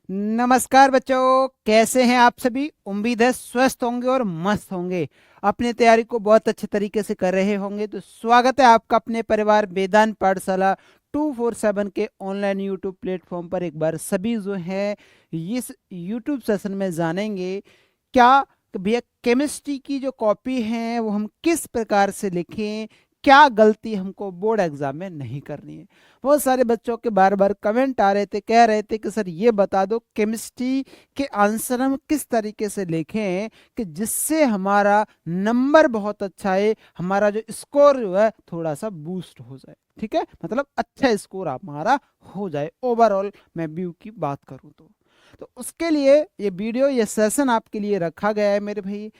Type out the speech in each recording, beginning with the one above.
नमस्कार बच्चों, कैसे हैं आप सभी। उम्मीद है स्वस्थ होंगे और मस्त होंगे। अपनी तैयारी को बहुत अच्छे तरीके से कर रहे होंगे। तो स्वागत है आपका अपने परिवार वेदांत पाठशाला 247 के ऑनलाइन यूट्यूब प्लेटफॉर्म पर। एक बार सभी जो है इस यूट्यूब सेशन में जानेंगे क्या कि भैया केमिस्ट्री की जो कॉपी है वो हम किस प्रकार से लिखें, क्या गलती हमको बोर्ड एग्जाम में नहीं करनी है। बहुत सारे बच्चों के बार बार कमेंट आ रहे थे, कह रहे थे कि सर ये बता दो केमिस्ट्री के आंसर हम किस तरीके से लिखें कि जिससे हमारा नंबर बहुत अच्छा है, हमारा जो स्कोर जो है थोड़ा सा बूस्ट हो जाए। ठीक है, मतलब अच्छा स्कोर हमारा हो जाए ओवरऑल मैं व्यू की बात करूं तो उसके लिए ये वीडियो ये सेशन आपके लिए रखा गया है मेरे भाई।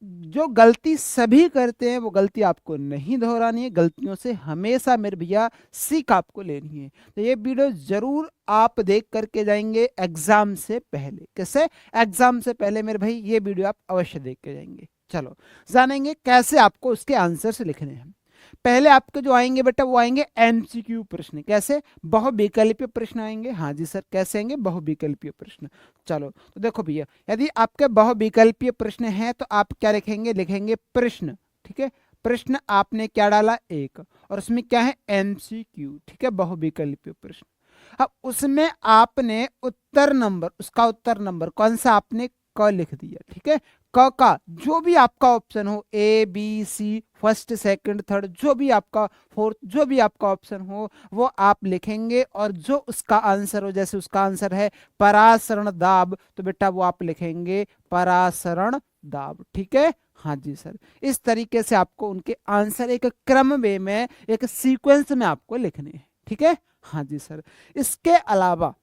जो गलती सभी करते हैं वो गलती आपको नहीं दोहरानी है, गलतियों से हमेशा मेरे भैया सीख आपको लेनी है। तो ये वीडियो जरूर आप देख करके जाएंगे एग्जाम से पहले। कैसे एग्जाम से पहले मेरे भाई ये वीडियो आप अवश्य देख के जाएंगे। चलो जानेंगे कैसे आपको उसके आंसर्स लिखने हैं। पहले आपके जो आएंगे बेटा वो आएंगे एमसीक्यू प्रश्न। कैसे? बहुविकल्पीय प्रश्न आएंगे। हाँ जी सर, कैसे आएंगे? बहुविकल्पीय प्रश्न। चलो तो देखो भैया, यदि आपके बहुविकल्पीय प्रश्न हैं तो आप क्या लिखेंगे? लिखेंगे प्रश्न। ठीक है, प्रश्न आपने क्या डाला? एक, और उसमें क्या है? एमसीक्यू। ठीक है, बहुविकल्पीय प्रश्न। अब उसमें आपने उत्तर नंबर, उसका उत्तर नंबर कौन सा? आपने क लिख दिया। ठीक है, क का जो भी आपका ऑप्शन हो, A B C, first second third, जो भी आपका फोर्थ, जो भी आपका ऑप्शन हो वो आप लिखेंगे। और जो उसका आंसर हो, जैसे उसका आंसर है परासरण दाब, तो बेटा वो आप लिखेंगे परासरण दाब। ठीक है, हाँ जी सर। इस तरीके से आपको उनके आंसर एक क्रम वे में, एक सीक्वेंस में आपको लिखने हैं। ठीक है, हाँ जी सर। इसके अलावा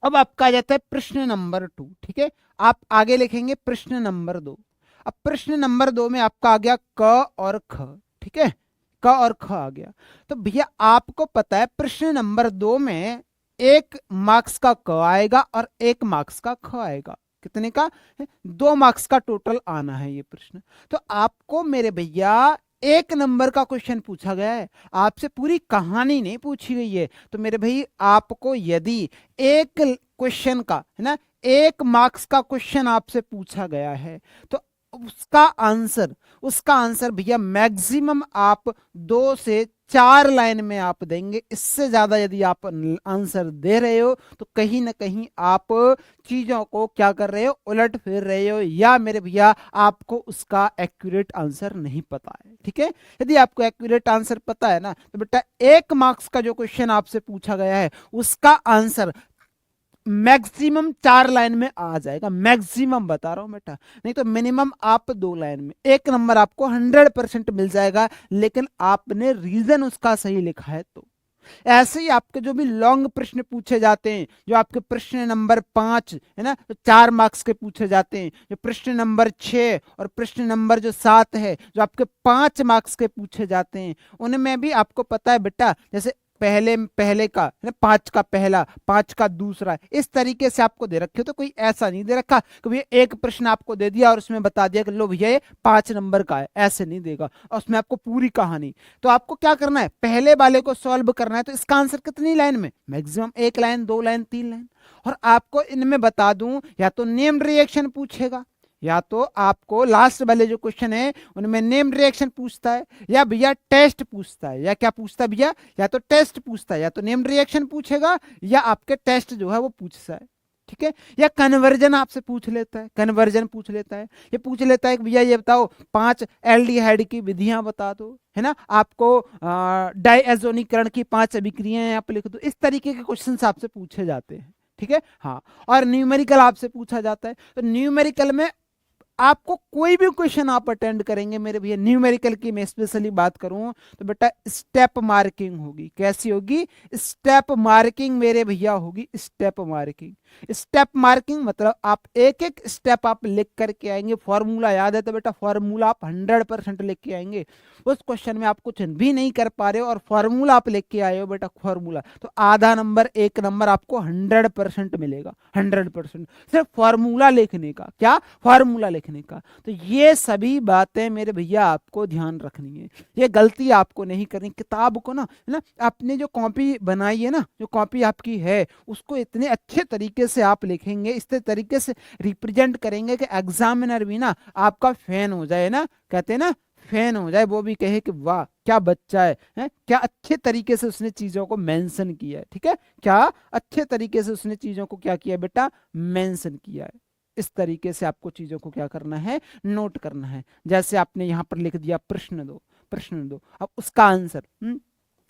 अब आपका आ जाता है प्रश्न नंबर 2। ठीक है, आप आगे लिखेंगे प्रश्न नंबर 2। अब प्रश्न नंबर 2 में आपका आ गया क और ख। ठीक है, क और ख आ गया। तो भैया आपको पता है प्रश्न नंबर 2 में 1 मार्क्स का क आएगा और 1 मार्क्स का ख आएगा। कितने का? 2 मार्क्स का टोटल आना है ये प्रश्न। तो आपको मेरे भैया 1 नंबर का क्वेश्चन पूछा गया है, आपसे पूरी कहानी नहीं पूछी गई है। तो मेरे भाई आपको यदि एक क्वेश्चन का है ना, 1 मार्क्स का क्वेश्चन आपसे पूछा गया है तो उसका आंसर भैया मैक्सिमम आप 2 से 4 लाइन में आप देंगे। इससे ज्यादा यदि आप आंसर दे रहे हो तो कहीं ना कहीं आप चीजों को क्या कर रहे हो? उलट फिर रहे हो, या मेरे भैया आपको उसका एक्यूरेट आंसर नहीं पता है। ठीक है, यदि आपको एक्यूरेट आंसर पता है ना तो बेटा 1 मार्क्स का जो क्वेश्चन आपसे पूछा गया है उसका आंसर मैक्सिमम 4 लाइन में आ जाएगा। मैक्सिमम बता रहा हूं बेटा, नहीं तो मिनिमम आप 2 लाइन में 1 नंबर आपको 100% मिल जाएगा, लेकिन आपने रीजन उसका सही लिखा है। तो ऐसे ही आपके जो भी लॉन्ग प्रश्न पूछे जाते हैं, जो आपके प्रश्न नंबर 5 है ना, तो 4 मार्क्स के पूछे जाते हैं, जो प्रश्न नंबर 6 और प्रश्न नंबर जो 7 है जो आपके 5 मार्क्स के पूछे जाते हैं, उनमें भी आपको पता है बेटा, जैसे पहले पहले का है ना, 5 का पहला, 5 का दूसरा, इस तरीके से आपको दे रखे हो। तो कोई ऐसा नहीं दे रखा कि भैया एक प्रश्न आपको दे दिया और उसमें बता दिया कि लो भैया ये 5 नंबर का है, ऐसे नहीं देगा। और उसमें आपको पूरी कहानी, तो आपको क्या करना है? पहले वाले को सॉल्व करना है। तो इसका आंसर कितनी लाइन में? Maximum 1 line, 2 line, 3 line. और आपको इनमें बता दूं, या तो नेम रिएक्शन पूछेगा, या तो आपको लास्ट वाले जो क्वेश्चन है उनमें नेम रिएक्शन पूछता है, या भैया टेस्ट पूछता है। या क्या पूछता है भैया? या तो टेस्ट पूछता है, या तो नेम रिएक्शन पूछेगा, या आपके टेस्ट जो है वो पूछता है। ठीक है, या कन्वर्जन आपसे पूछ लेता है, कन्वर्जन पूछ लेता है। ये पूछ लेता है कि भैया ये बताओ 5 एल्डिहाइड की विधियां बता दो, है ना, आपको डाइएजोनीकरण की 5 अभिक्रियाएं आप लिख दो। इस तरीके के क्वेश्चन आपसे पूछे जाते हैं। ठीक है, हाँ। और न्यूमेरिकल आपसे पूछा जाता है। तो न्यूमेरिकल में आपको कोई भी क्वेश्चन आप अटेंड करेंगे मेरे भैया, न्यूमेरिकल की मैं स्पेशली बात करूं तो बेटा स्टेप मार्किंग होगी। कैसी होगी? स्टेप मार्किंग मेरे भैया होगी, स्टेप मार्किंग। स्टेप मार्किंग मतलब आप एक एक स्टेप आप लिख करके आएंगे। फॉर्मूला याद है तो बेटा फॉर्मूला आप 100% लिख के आएंगे। उस क्वेश्चन में आप कुछ भी नहीं कर पा रहे हो और फॉर्मूला आप लिख के आए हो बेटा, फॉर्मूला, तो आधा नंबर 1 नंबर आपको 100% मिलेगा। 100% सिर्फ फॉर्मूला लिखने का। क्या? फॉर्मूला लिखने लिखने का। तो ये सभी बातें मेरे भैया आपको ध्यान रखनी है, ये गलती आपको नहीं करनी। किताब को ना, है ना, आपने जो कॉपी बनाई है ना, जो कॉपी आपकी है, उसको इतने अच्छे तरीके से आप लिखेंगे, इस तरीके से रिप्रेजेंट करेंगे कि एग्जामिनर भी ना आपका फैन हो जाए, ना कहते हैं ना, फैन हो जाए, वो भी कहे कि वाह क्या बच्चा है, क्या अच्छे तरीके से उसने चीजों को मेंशन किया है। ठीक है, क्या अच्छे तरीके से उसने चीजों को क्या किया बेटा, मेंशन किया है। इस तरीके से आपको चीजों को क्या करना है, नोट करना है। जैसे आपने यहाँ पर लिख दिया प्रश्न दो, प्रश्न दो, अब उसका आंसर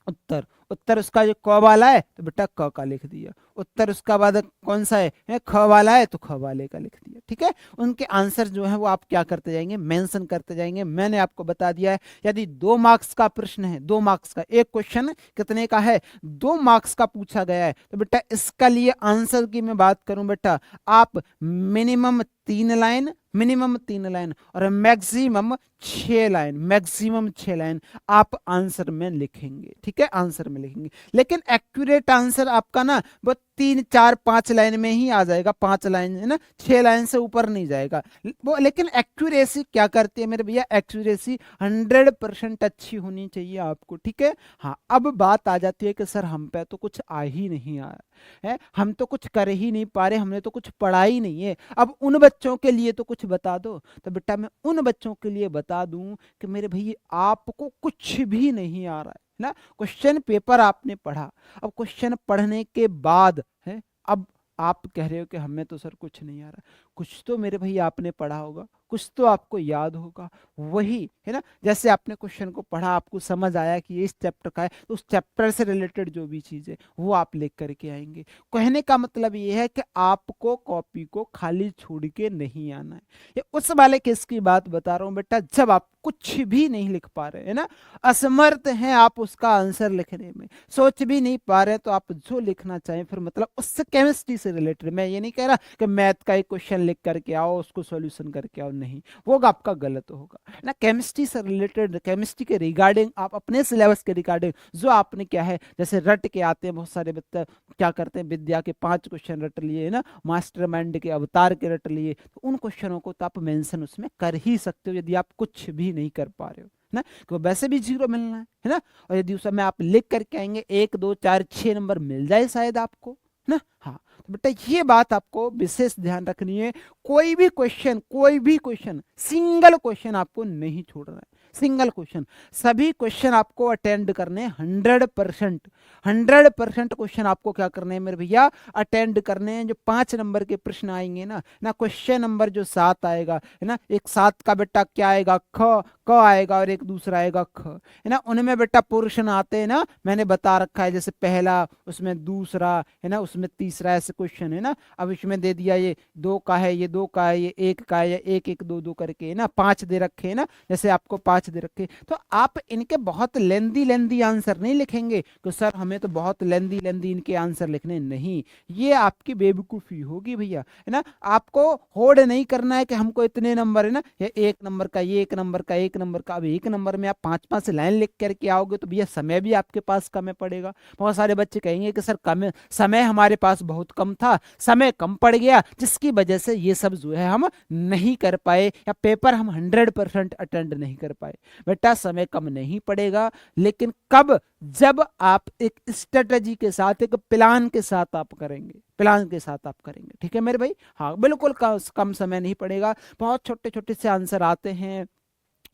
उत्तर, उत्तर उसका जो क वाला है तो बेटा क का लिख दिया, उत्तर उसका बाद कौन सा है, ख वाला है तो ख वाले का लिख दिया। ठीक है, उनके आंसर जो है वो आप क्या करते जाएंगे, मेंशन करते जाएंगे। मैंने आपको बता दिया है, यदि 2 मार्क्स का प्रश्न है, 2 मार्क्स का एक क्वेश्चन कितने का है, 2 मार्क्स का पूछा गया है, तो बेटा इसका लिए आंसर की मैं बात करूं बेटा, आप मिनिमम 3 लाइन, मिनिमम 3 लाइन और मैक्सिमम 6 लाइन, मैक्सिमम 6 लाइन आप आंसर में लिखेंगे। ठीक है, आंसर में लिखेंगे, लेकिन एक्यूरेट आंसर आपका ना वो 3 4 5 लाइन में ही आ जाएगा, 5 लाइन है ना, 6 लाइन से ऊपर नहीं जाएगा वो। लेकिन एक्यूरेसी क्या करती है मेरे भैया, एक्यूरेसी 100% अच्छी होनी चाहिए आपको। ठीक है, हाँ, अब बात आ जाती है कि सर हम पे तो कुछ आ ही नहीं आया है, हम तो कुछ कर ही नहीं पा रहे, हमने तो कुछ पढ़ा ही नहीं है, अब उन बच्चों के लिए तो कुछ बता दो। तो बेटा मैं उन बच्चों के लिए बता दूं कि मेरे भैया आपको कुछ भी नहीं आ रहा है ना, क्वेश्चन पेपर आपने पढ़ा, अब क्वेश्चन पढ़ने के बाद है, अब आप कह रहे हो कि हमें तो सर कुछ नहीं आ रहा, कुछ तो मेरे भैया आपने पढ़ा होगा, कुछ तो आपको याद होगा, वही है ना, जैसे आपने क्वेश्चन को पढ़ा, आपको समझ आया कि ये इस चैप्टर का है, तो उस चैप्टर से रिलेटेड जो भी चीज है वो आप लिख करके आएंगे। कहने का मतलब ये है कि आपको कॉपी को खाली छोड़ के नहीं आना है। ये उस वाले केस की बात बता रहा हूं बेटा, जब आप कुछ भी नहीं लिख पा रहे है ना, असमर्थ हैं आप उसका आंसर लिखने में, सोच भी नहीं पा रहे, तो आप जो लिखना चाहें फिर मतलब उससे केमिस्ट्री से रिलेटेड, मैं ये नहीं कह रहा कि मैथ का एक क्वेश्चन लिख करके आओ उसको सॉल्यूशन करके आओ, नहीं, वो आपका गलत होगा ना। केमिस्ट्री से रिलेटेड, केमिस्ट्री के रिगार्डिंग आप अपने सिलेबस के रिगार्डिंग जो आपने क्या है, जैसे रट के आते हैं बहुत सारे बच्चे क्या करते हैं, विद्या के 5 क्वेश्चन रट लिए है ना, मास्टरमाइंड के अवतार के रट लिए, तो उन क्वेश्चनों को तो आप मेंशन उसमें कर ही सकते हो, यदि आप कुछ भी नहीं कर पा रहे हो ना, तो वैसे भी 0 मिलना है ना। और यदि उस समय आप लिख करके आएंगे 1 2 4 6 नंबर मिल जाए शायद आपको ना। हाँ, तो बेटा ये बात आपको विशेष ध्यान रखनी है, कोई भी क्वेश्चन, कोई भी क्वेश्चन, सिंगल क्वेश्चन आपको नहीं छोड़ना है, सिंगल क्वेश्चन, सभी क्वेश्चन आपको अटेंड करने 100%, 100% क्वेश्चन आपको क्या करने हैं मेरे भैया, अटेंड करने हैं। जो 5 नंबर के प्रश्न आएंगे ना, क्वेश्चन नंबर जो 7 आएगा है ना, एक 7 का बेटा क्या आएगा, ख क आएगा, और एक दूसरा आएगा ख, है ना, उनमें बेटा पोर्शन आते हैं ना, मैंने बता रखा है, जैसे पहला, उसमें दूसरा है ना, उसमें तीसरा, ऐसे क्वेश्चन है ना। अब इसमें दे दिया ये 2 का है, ये 2 का है, ये 1 का है, या 1 1 2 2 करके है ना, 5 दे रखे है ना, जैसे आपको 5 दे रखे, तो आप इनके बहुत लेंदी लेंदी आंसर नहीं लिखेंगे कि सर हमें तो बहुत लेंदी लेंदी इनके आंसर लिखने, नहीं, ये आपकी बेवकूफ़ी होगी भैया, है ना। आपको होड़ नहीं करना है कि हमको इतने नंबर है ना, ये 1 नंबर का, ये 1 नंबर का, 1 नंबर का, अब 1 नंबर में आप 5 लाइन लिख करके आओगे तो भैया समय भी आपके पास कम पड़ेगा। बहुत सारे बच्चे कहेंगे कि सर कम समय, हमारे पास बहुत कम था, समय कम पड़ गया, जिसकी वजह से ये सब जो है हम नहीं कर पाए, या पेपर हम 100% अटेंड नहीं कर पाए। बेटा समय कम नहीं पड़ेगा, लेकिन कब, जब आप एक स्ट्रेटजी के साथ, एक प्लान के साथ आप करेंगे, प्लान के साथ आप करेंगे। ठीक है मेरे भाई, हाँ बिल्कुल कम समय नहीं पड़ेगा। बहुत छोटे छोटे से आंसर आते हैं।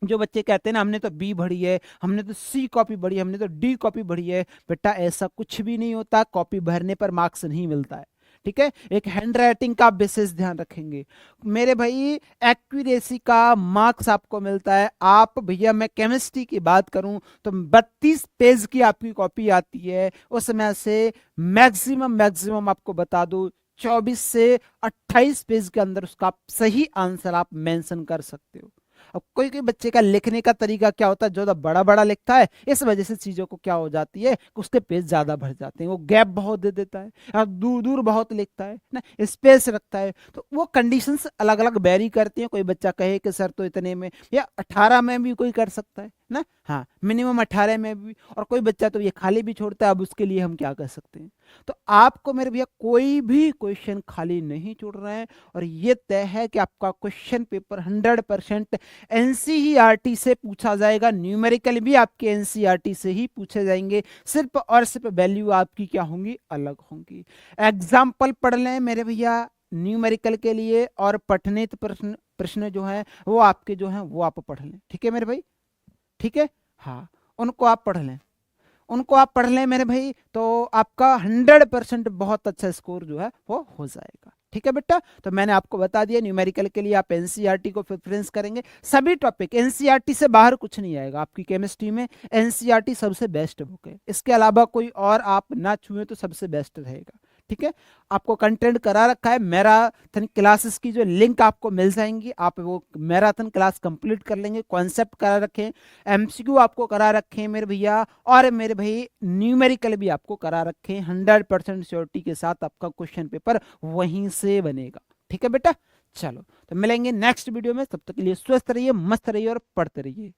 जो बच्चे कहते हैं ना हमने तो बी भरी है, हमने तो सी कॉपी भरी है, हमने तो डी कॉपी भरी है, बेटा ऐसा कुछ भी नहीं होता, कॉपी भरने पर मार्क्स नहीं मिलता है। ठीक है, एक हैंड राइटिंग का विशेष ध्यान रखेंगे मेरे भाई, एक्यूरेसी का मार्क्स आपको मिलता है। आप भैया, मैं केमिस्ट्री की बात करूं तो 32 पेज की आपकी कॉपी आती है, उसमें से मैक्सिमम मैक्सिमम आपको बता दूं 24 से 28 पेज के अंदर उसका आप सही आंसर आप मेंशन कर सकते हो। अब कोई कोई बच्चे का लिखने का तरीका क्या होता है, जो बड़ा बड़ा लिखता है, इस वजह से चीजों को क्या हो जाती है कि उसके पेज ज्यादा भर जाते हैं, वो गैप बहुत दे देता है, और दूर दूर बहुत लिखता है ना, स्पेस रखता है, तो वो कंडीशंस अलग अलग वेरी करती हैं। कोई बच्चा कहे कि सर तो इतने में, या 18 में भी कोई कर सकता है ना। हाँ, मिनिमम 18 में भी, और कोई बच्चा तो ये खाली भी छोड़ता है, अब उसके लिए हम क्या कर सकते हैं। तो आपको मेरे भैया कोई भी क्वेश्चन खाली नहीं छोड़ रहे हैं, और ये तय है कि आपका क्वेश्चन पेपर 100% एनसीईआरटी से पूछा जाएगा, न्यूमेरिकल भी आपके एनसीईआरटी से ही पूछे जाएंगे, सिर्फ और सिर्फ वैल्यू आपकी क्या होंगी, अलग होंगी। एग्जाम्पल पढ़ लें मेरे भैया न्यूमेरिकल के लिए, और पठनित प्रश्न प्रश्न जो है वो आपके जो है वो आप पढ़ लें, ठीक है मेरे भाई, ठीक है। हाँ, उनको आप पढ़ लें, उनको आप पढ़ लें मेरे भाई, तो आपका 100% बहुत अच्छा स्कोर जो है वो हो जाएगा, ठीक है बेटा। तो मैंने आपको बता दिया न्यूमेरिकल के लिए आप एनसीईआरटी को प्रेफरेंस करेंगे, सभी टॉपिक एनसीईआरटी से बाहर कुछ नहीं आएगा आपकी केमिस्ट्री में, एनसीईआरटी सबसे बेस्ट बुक है, इसके अलावा कोई और आप ना छुए तो सबसे बेस्ट रहेगा, ठीक है। आपको कंटेंट करा रखा है, मैराथन क्लासेस की जो लिंक आपको मिल जाएंगी, आप वो मैराथन क्लास कंप्लीट कर लेंगे, कॉन्सेप्ट करा रखे, एमसीक्यू आपको करा रखे हैं मेरे भैया, और मेरे भाई न्यूमेरिकल भी आपको करा रखे हैं, 100% श्योरिटी के साथ आपका क्वेश्चन पेपर वहीं से बनेगा, ठीक है बेटा। चलो, तो मिलेंगे नेक्स्ट वीडियो में, तब तक के लिए स्वस्थ रहिए, मस्त रहिए और पढ़ते रहिए।